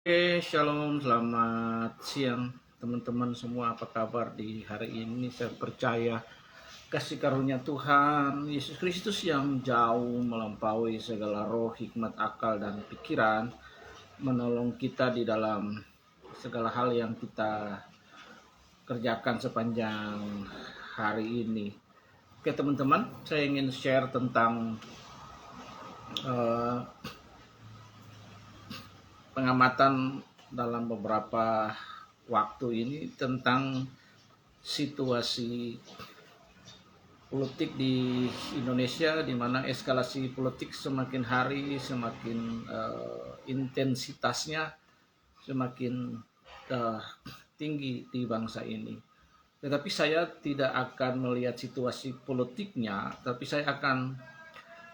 Oke, shalom, selamat siang teman-teman semua. Apa kabar di hari ini? Saya percaya kasih karunia Tuhan Yesus Kristus yang jauh melampaui segala roh, hikmat, akal, dan pikiran menolong kita di dalam segala hal yang kita kerjakan sepanjang hari ini. Oke teman-teman, saya ingin share tentang eh, pengamatan dalam beberapa waktu ini tentang situasi politik di Indonesia, di mana eskalasi politik semakin hari semakin intensitasnya semakin uh, tinggi di bangsa ini. Tetapi saya tidak akan melihat situasi politiknya, tapi saya akan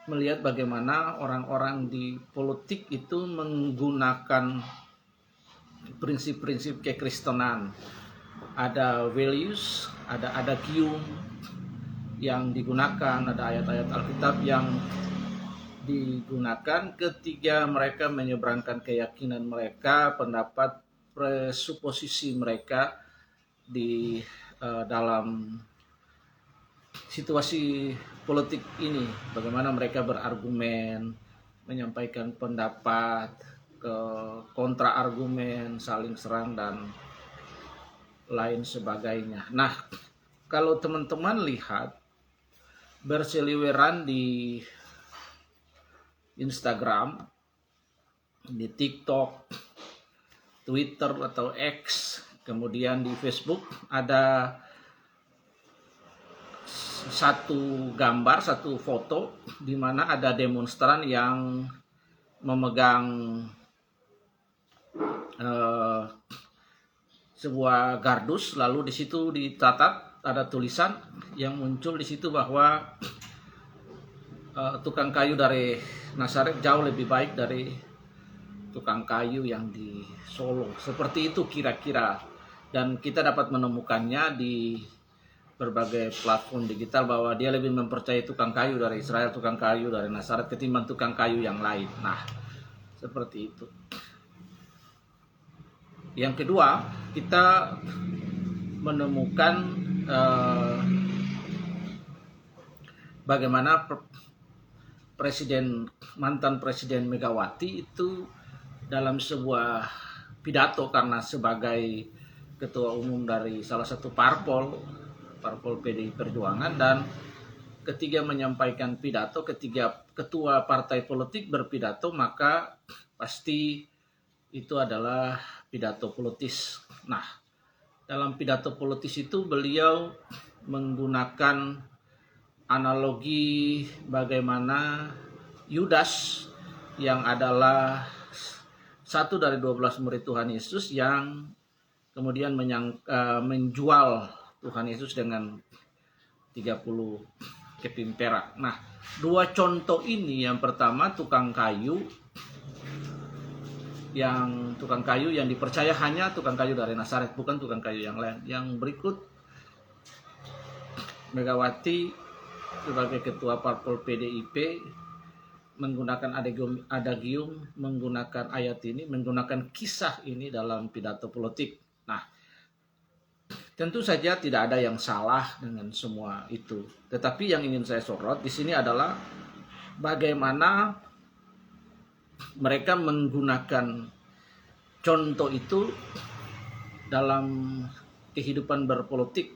melihat bagaimana orang-orang di politik itu menggunakan prinsip-prinsip kekristenan. Ada values, ada adagium yang digunakan, ada ayat-ayat Alkitab yang digunakan ketika mereka menyeberangkan keyakinan mereka, pendapat, presuposisi mereka di dalam situasi politik ini. Bagaimana mereka berargumen, menyampaikan pendapat, ke kontra argumen, saling serang dan lain sebagainya. Nah, kalau teman-teman lihat berseliweran di Instagram, di TikTok, Twitter atau X, kemudian di Facebook ada satu gambar, satu foto di mana ada demonstran yang memegang eh, sebuah gardus, lalu di situ dicatat ada tulisan yang muncul di situ bahwa tukang kayu dari Nazaret jauh lebih baik dari tukang kayu yang di Solo. Seperti itu kira-kira. Dan kita dapat menemukannya di berbagai platform digital bahwa dia lebih mempercayai tukang kayu dari Israel, tukang kayu dari Nazaret ketimbang tukang kayu yang lain. Nah, seperti itu. Yang kedua, kita menemukan bagaimana mantan presiden Megawati itu dalam sebuah pidato, karena sebagai ketua umum dari salah satu parpol PDI Perjuangan, dan ketika menyampaikan pidato, ketika ketua partai politik berpidato, maka pasti itu adalah pidato politis. Nah, dalam pidato politis itu beliau menggunakan analogi bagaimana Yudas yang adalah satu dari 12 murid Tuhan Yesus yang kemudian menjual Tuhan Yesus dengan 30 keping perak. Nah, dua contoh ini, yang pertama tukang kayu yang dipercaya hanya tukang kayu dari Nazaret, bukan tukang kayu yang lain. Yang berikut, Megawati sebagai ketua parpol PDIP menggunakan adagium, menggunakan ayat ini, menggunakan kisah ini dalam pidato politik. Nah, tentu saja tidak ada yang salah dengan semua itu. Tetapi yang ingin saya sorot di sini adalah bagaimana mereka menggunakan contoh itu dalam kehidupan berpolitik,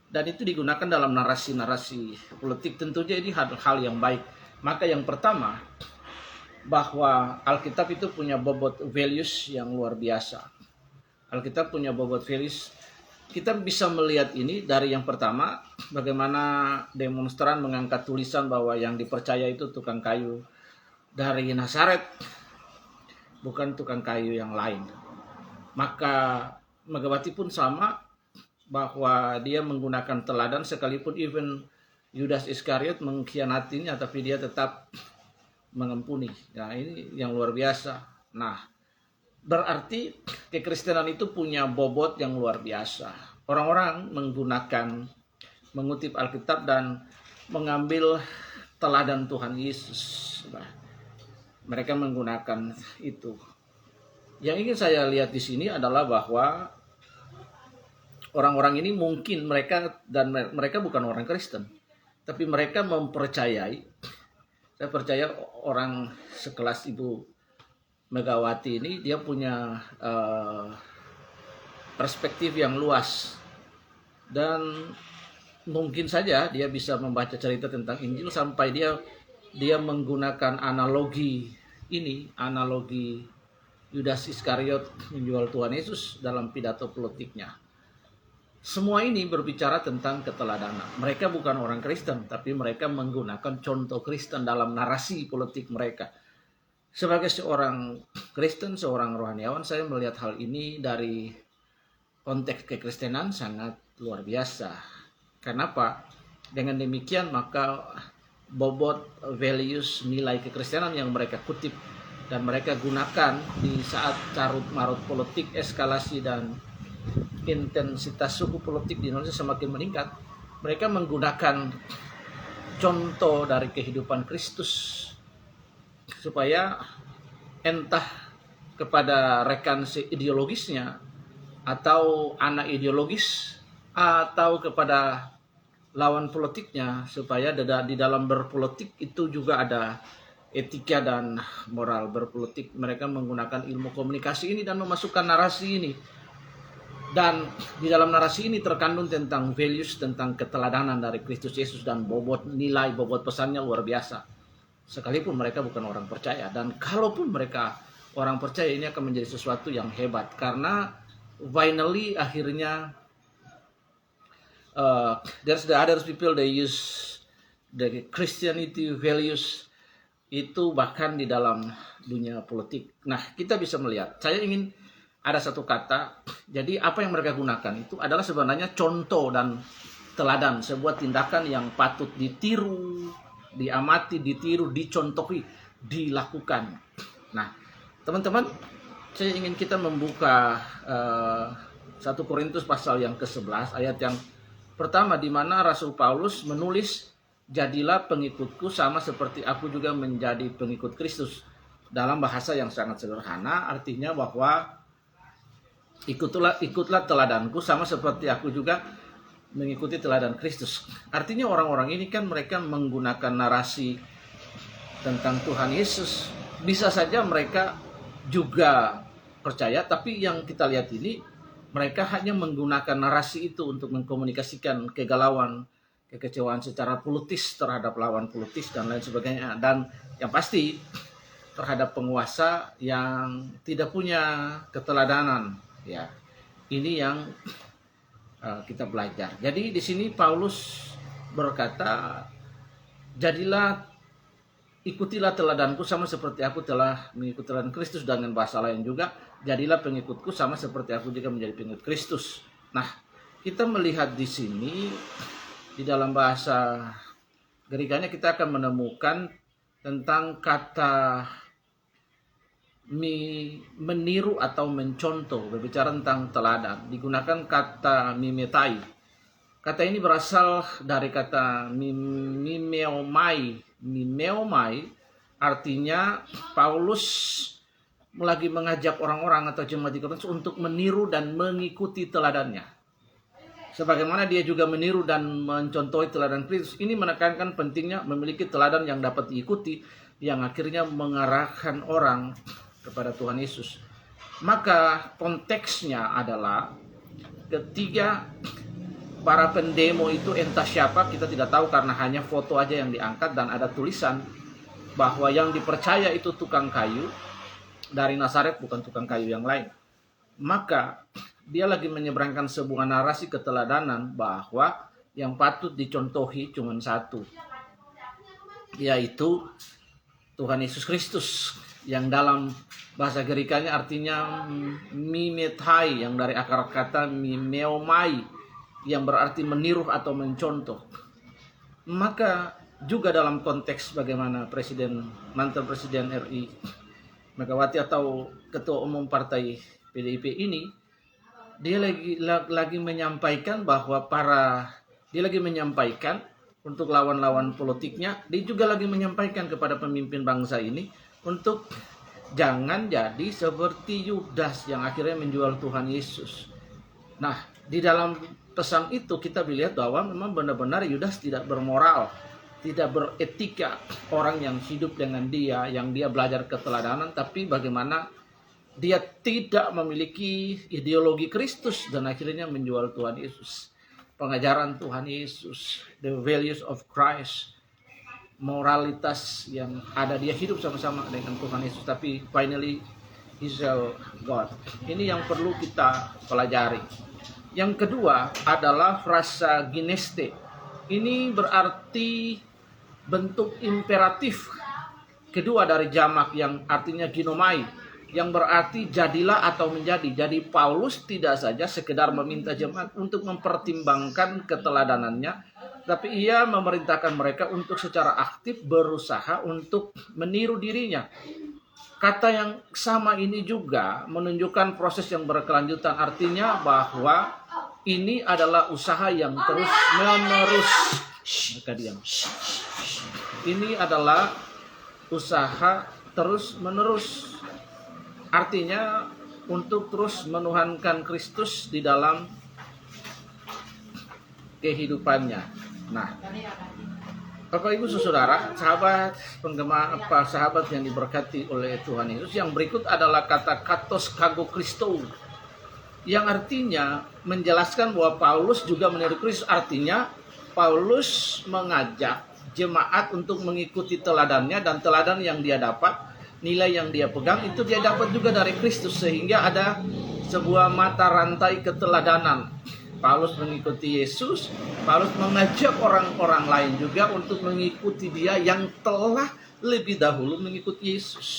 dan itu digunakan dalam narasi-narasi politik. Tentunya ini hal yang baik. Maka yang pertama, bahwa Alkitab itu punya bobot values yang luar biasa. Alkitab punya bobot values. Kita bisa melihat ini dari yang pertama, bagaimana demonstran mengangkat tulisan bahwa yang dipercaya itu tukang kayu dari Nazaret, bukan tukang kayu yang lain. Maka Megawati pun sama, bahwa dia menggunakan teladan, sekalipun even Yudas Iskariot mengkhianatinya, tapi dia tetap mengampuni. Nah, ini yang luar biasa. Nah, berarti kekristenan itu punya bobot yang luar biasa. Orang-orang mengutip Alkitab dan mengambil teladan Tuhan Yesus. Nah, mereka menggunakan itu. Yang ingin saya lihat di sini adalah bahwa orang-orang ini mungkin mereka bukan orang Kristen, tapi mereka mempercayai. Saya percaya orang sekelas Ibu Megawati ini dia punya perspektif yang luas, dan mungkin saja dia bisa membaca cerita tentang Injil sampai dia menggunakan analogi Yudas Iskariot menjual Tuhan Yesus dalam pidato politiknya. Semua ini berbicara tentang keteladanan. Mereka bukan orang Kristen, tapi mereka menggunakan contoh Kristen dalam narasi politik mereka. Sebagai seorang Kristen, seorang rohaniawan, saya melihat hal ini dari konteks kekristenan sangat luar biasa. Kenapa? Dengan demikian maka bobot values nilai kekristenan yang mereka kutip dan mereka gunakan di saat carut marut politik, eskalasi dan intensitas suku politik di Indonesia semakin meningkat, mereka menggunakan contoh dari kehidupan Kristus supaya entah kepada rekan ideologisnya atau anak ideologis atau kepada lawan politiknya, supaya di dalam berpolitik itu juga ada etika dan moral berpolitik. Mereka menggunakan ilmu komunikasi ini dan memasukkan narasi ini. Dan di dalam narasi ini terkandung tentang values, tentang keteladanan dari Kristus Yesus, dan bobot pesannya luar biasa. Sekalipun mereka bukan orang percaya, dan kalaupun mereka orang percaya, ini akan menjadi sesuatu yang hebat, karena finally akhirnya there's the other people they use the Christianity values itu bahkan di dalam dunia politik. Nah, kita bisa melihat, saya ingin ada satu kata, jadi apa yang mereka gunakan itu adalah sebenarnya contoh dan teladan, sebuah tindakan yang patut ditiru, diamati, ditiru, dicontohi, dilakukan. Nah, teman-teman, saya ingin kita membuka 1 Korintus pasal yang ke-11 ayat yang pertama, di mana Rasul Paulus menulis, "Jadilah pengikutku sama seperti aku juga menjadi pengikut Kristus." Dalam bahasa yang sangat sederhana, artinya bahwa ikutlah teladanku sama seperti aku juga mengikuti teladan Kristus. Artinya orang-orang ini kan mereka menggunakan narasi tentang Tuhan Yesus. Bisa saja mereka juga percaya, tapi yang kita lihat ini mereka hanya menggunakan narasi itu untuk mengkomunikasikan kegalauan, kekecewaan secara politis terhadap lawan politis dan lain sebagainya, dan yang pasti terhadap penguasa yang tidak punya keteladanan. Ya, ini yang kita belajar. Jadi di sini Paulus berkata, ikutilah teladanku sama seperti aku telah mengikuti teladan Kristus. Dengan bahasa lain juga, jadilah pengikutku sama seperti aku juga menjadi pengikut Kristus. Nah, kita melihat di sini di dalam bahasa Gerikanya kita akan menemukan tentang kata meniru atau mencontoh, berbicara tentang teladan, digunakan kata mimetai. Kata ini berasal dari kata mimeomai. Mimeomai artinya Paulus lagi mengajak orang-orang atau jemaat di Korintus untuk meniru dan mengikuti teladannya. Sebagaimana dia juga meniru dan mencontohi teladan Kristus. Ini menekankan pentingnya memiliki teladan yang dapat diikuti, yang akhirnya mengarahkan orang kepada Tuhan Yesus. Maka konteksnya adalah ketika para pendemo itu entah siapa, kita tidak tahu karena hanya foto aja yang diangkat dan ada tulisan bahwa yang dipercaya itu tukang kayu dari Nazaret, bukan tukang kayu yang lain. Maka dia lagi menyeberangkan sebuah narasi keteladanan bahwa yang patut dicontohi cuma satu, yaitu Tuhan Yesus Kristus, yang dalam bahasa Gerikanya artinya mimetai, yang dari akar kata mimeomai, yang berarti meniru atau mencontoh. Maka juga dalam konteks bagaimana mantan Presiden RI Megawati atau Ketua Umum Partai PDIP ini, dia lagi menyampaikan bahwa dia lagi menyampaikan untuk lawan-lawan politiknya, dia juga lagi menyampaikan kepada pemimpin bangsa ini untuk Jangan jadi seperti Yudas yang akhirnya menjual Tuhan Yesus. Nah, di dalam pesan itu kita melihat bahwa memang benar-benar Yudas tidak bermoral, tidak beretika, orang yang hidup dengan dia, yang dia belajar keteladanan, tapi bagaimana dia tidak memiliki ideologi Kristus dan akhirnya menjual Tuhan Yesus. Pengajaran Tuhan Yesus, the values of Christ, moralitas yang ada, dia hidup sama-sama dengan Tuhan Yesus, tapi finally he's a God. Ini yang perlu kita pelajari. Yang kedua adalah frasa gineste. Ini berarti bentuk imperatif kedua dari jamak yang artinya ginomai, yang berarti jadilah atau menjadi. Jadi Paulus tidak saja sekedar meminta jemaat untuk mempertimbangkan keteladanannya, tapi ia memerintahkan mereka untuk secara aktif berusaha untuk meniru dirinya. Kata yang sama ini juga menunjukkan proses yang berkelanjutan, artinya bahwa ini adalah usaha yang terus menerus. Maka diam. Ini adalah usaha terus menerus. Artinya untuk terus menuhankan Kristus di dalam kehidupannya. Nah, Bapak Ibu Saudara, sahabat penggemar sahabat yang diberkati oleh Tuhan Yesus, yang berikut adalah kata katos kago Kristo, yang artinya menjelaskan bahwa Paulus juga meniru Kristus. Artinya Paulus mengajak jemaat untuk mengikuti teladannya, dan teladan yang dia dapat, nilai yang dia pegang itu dia dapat juga dari Kristus, sehingga ada sebuah mata rantai keteladanan. Paulus mengikuti Yesus, Paulus mengajak orang-orang lain juga untuk mengikuti dia yang telah lebih dahulu mengikuti Yesus.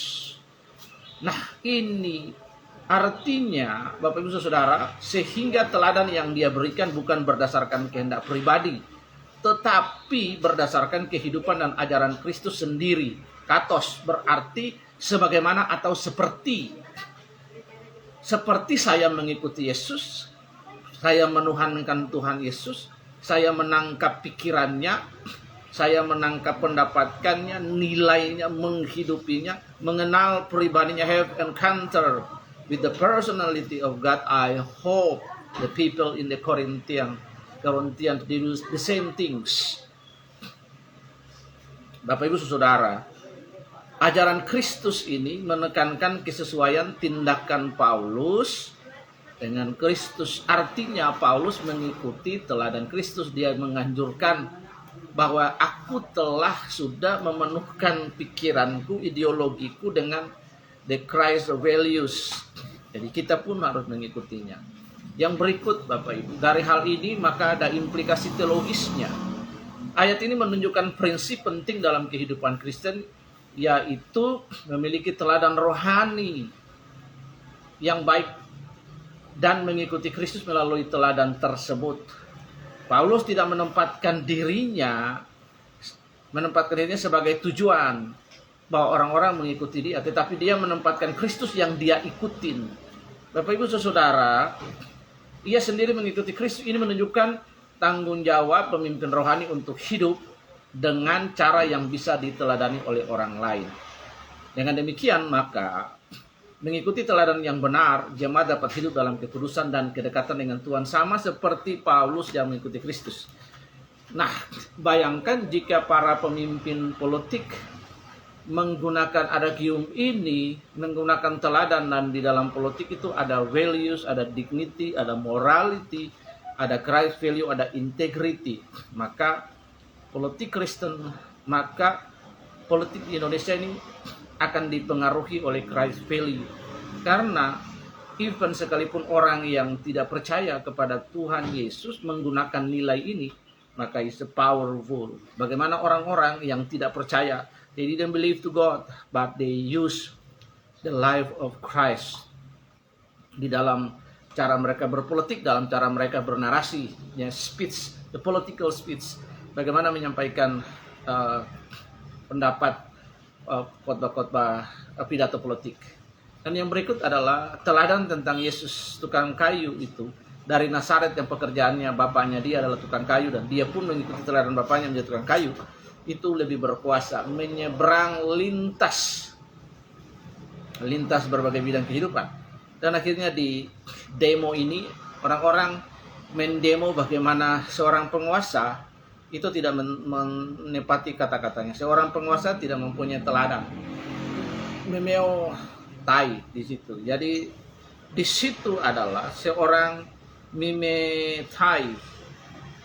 Nah, ini artinya Bapak Ibu Saudara, sehingga teladan yang dia berikan bukan berdasarkan kehendak pribadi, tetapi berdasarkan kehidupan dan ajaran Kristus sendiri. Katos berarti sebagaimana atau seperti saya mengikuti Yesus, saya menuhankan Tuhan Yesus, saya menangkap pikirannya, saya menangkap pendapatkannya, nilainya, menghidupinya, mengenal pribadinya, have encounter with the personality of God. I hope the people in the Corinthians do the same things. Bapak Ibu Saudara, ajaran Kristus ini menekankan kesesuaian tindakan Paulus dengan Kristus. Artinya Paulus mengikuti teladan Kristus. Dia menganjurkan bahwa aku sudah memenuhkan pikiranku, ideologiku dengan the Christ values. Jadi kita pun harus mengikutinya. Yang berikut Bapak Ibu, dari hal ini maka ada implikasi teologisnya. Ayat ini menunjukkan prinsip penting dalam kehidupan Kristen, yaitu memiliki teladan rohani yang baik dan mengikuti Kristus melalui teladan tersebut. Paulus tidak menempatkan dirinya sebagai tujuan bahwa orang-orang mengikuti dia, tetapi dia menempatkan Kristus yang dia ikutin. Bapak Ibu Saudara, ia sendiri mengikuti Kristus. Ini menunjukkan tanggung jawab pemimpin rohani untuk hidup dengan cara yang bisa diteladani oleh orang lain. Dengan demikian maka mengikuti teladan yang benar, jemaat dapat hidup dalam kekudusan dan kedekatan dengan Tuhan, sama seperti Paulus yang mengikuti Kristus. Nah, bayangkan jika para pemimpin politik menggunakan adagium ini, menggunakan teladan, dan di dalam politik itu ada values, ada dignity, ada morality, ada Christ value, ada integrity. Maka politik Kristen, maka politik di Indonesia ini akan dipengaruhi oleh Christ value. Karena even sekalipun orang yang tidak percaya kepada Tuhan Yesus menggunakan nilai ini, maka it's powerful. Bagaimana orang-orang yang tidak percaya, they didn't believe to God, but they use the life of Christ di dalam cara mereka berpolitik, dalam cara mereka bernarasi, ya, speech, the political speech, bagaimana menyampaikan pendapat, khotbah-khotbah, pidato politik. Dan yang berikut adalah teladan tentang Yesus tukang kayu itu, dari Nazaret yang pekerjaannya bapaknya dia adalah tukang kayu, dan dia pun mengikuti teladan bapaknya menjadi tukang kayu. Itu lebih berkuasa, menyeberang lintas lintas berbagai bidang kehidupan. Dan akhirnya di demo ini orang-orang mendemo bagaimana seorang penguasa itu tidak menepati kata-katanya. Seorang penguasa tidak mempunyai teladan. Memeo tai di situ. Jadi di situ adalah seorang mime tai,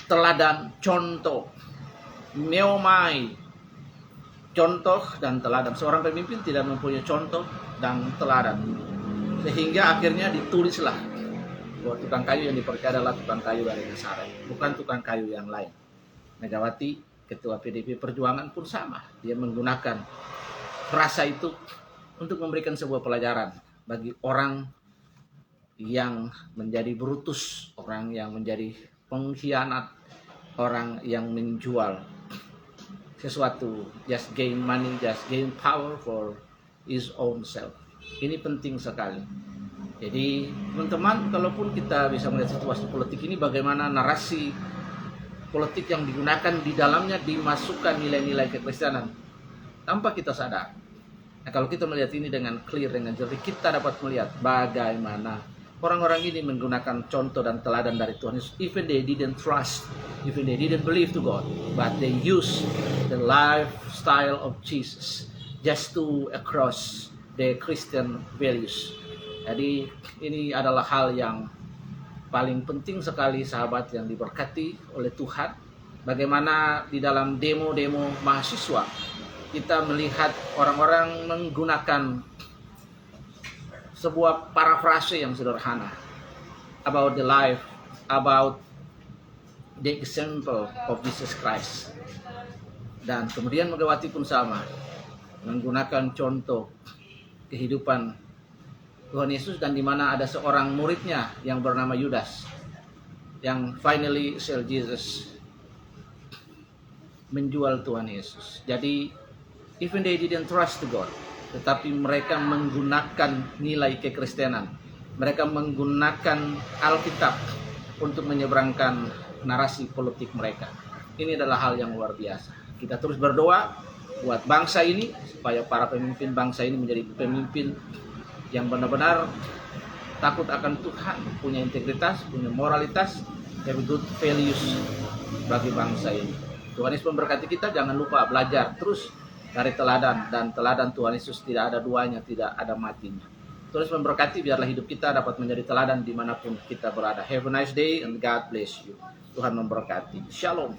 teladan, contoh, meomai, contoh dan teladan. Seorang pemimpin tidak mempunyai contoh dan teladan, sehingga akhirnya ditulislah bahwa tukang kayu yang dipercaya adalah tukang kayu dari Nazaret, bukan tukang kayu yang lain. Megawati, ketua PDIP Perjuangan pun sama. Dia menggunakan frasa itu untuk memberikan sebuah pelajaran bagi orang yang menjadi brutus, orang yang menjadi pengkhianat, orang yang menjual sesuatu, just gain money, just gain power for his own self. Ini penting sekali. Jadi teman-teman, kalaupun kita bisa melihat situasi politik ini, bagaimana narasi politik yang digunakan di dalamnya dimasukkan nilai-nilai kekristenan tanpa kita sadar. Nah, kalau kita melihat ini dengan clear, dengan jernih, kita dapat melihat bagaimana orang-orang ini menggunakan contoh dan teladan dari Tuhan Yesus. Even they didn't trust, even they didn't believe to God, but they use the lifestyle of Jesus just to across the Christian values. Jadi ini adalah hal yang paling penting sekali, sahabat yang diberkati oleh Tuhan. Bagaimana di dalam demo-demo mahasiswa kita melihat orang-orang menggunakan sebuah parafrase yang sederhana about the life, about the example of Jesus Christ. Dan kemudian Megawati pun sama, menggunakan contoh kehidupan Tuhan Yesus, dan di mana ada seorang muridnya yang bernama Yudas yang finally sell Jesus, menjual Tuhan Yesus. Jadi even they didn't trust to God, tetapi mereka menggunakan nilai kekristenan. Mereka menggunakan Alkitab untuk menyeberangkan narasi politik mereka. Ini adalah hal yang luar biasa. Kita terus berdoa buat bangsa ini, supaya para pemimpin bangsa ini menjadi pemimpin yang benar-benar takut akan Tuhan, punya integritas, punya moralitas, have good values bagi bangsa ini. Tuhan Yesus memberkati kita. Jangan lupa belajar terus dari teladan, dan teladan Tuhan Yesus tidak ada duanya, tidak ada matinya. Tuhan Yesus memberkati, biarlah hidup kita dapat menjadi teladan dimanapun kita berada. Have a nice day and God bless you. Tuhan memberkati. Shalom.